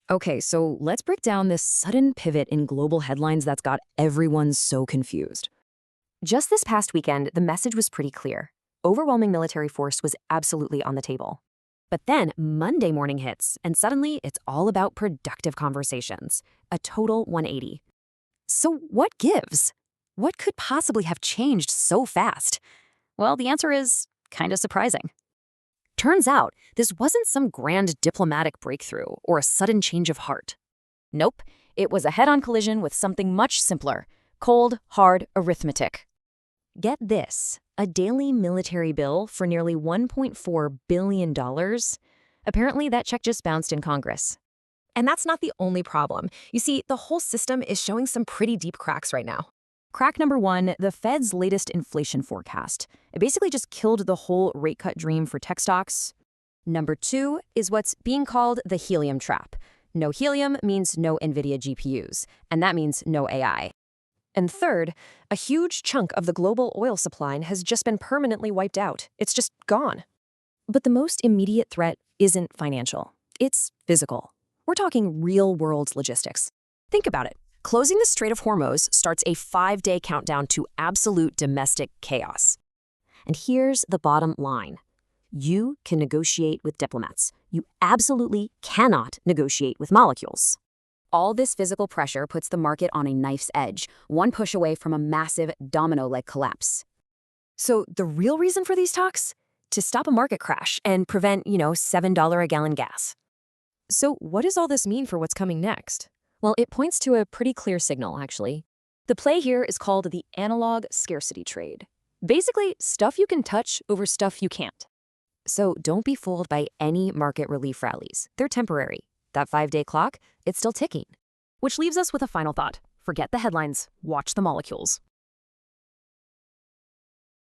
Okay, so let's break down this sudden pivot in global headlines that's got everyone so confused. Just this past weekend, the message was pretty clear. Overwhelming military force was absolutely on the table. But then Monday morning hits, and suddenly it's all about productive conversations. A total 180. So what gives? What could possibly have changed so fast? Well, the answer is kind of surprising. Turns out, this wasn't some grand diplomatic breakthrough or a sudden change of heart. Nope, it was a head-on collision with something much simpler: cold, hard arithmetic. Get this, a daily military bill for nearly $1.4 billion. Apparently, that check just bounced in Congress. And that's not the only problem. You see, the whole system is showing some pretty deep cracks right now. Crack number one, the Fed's latest inflation forecast. It basically just killed the whole rate cut dream for tech stocks. Number two is what's being called the helium trap. No helium means no NVIDIA GPUs, and that means no AI. And third, a huge chunk of the global oil supply has just been permanently wiped out. It's just gone. But the most immediate threat isn't financial. It's physical. We're talking real-world logistics. Think about it. Closing the Strait of Hormuz starts a 5-day countdown to absolute domestic chaos. And here's the bottom line. You can negotiate with diplomats. You absolutely cannot negotiate with molecules. All this physical pressure puts the market on a knife's edge, one push away from a massive domino-like collapse. So the real reason for these talks? To stop a market crash and prevent, $7 a gallon gas. So what does all this mean for what's coming next? Well, it points to a pretty clear signal, actually. The play here is called the analog scarcity trade. Basically, stuff you can touch over stuff you can't. So don't be fooled by any market relief rallies. They're temporary. That 5-day clock, it's still ticking. Which leaves us with a final thought. Forget the headlines, watch the molecules.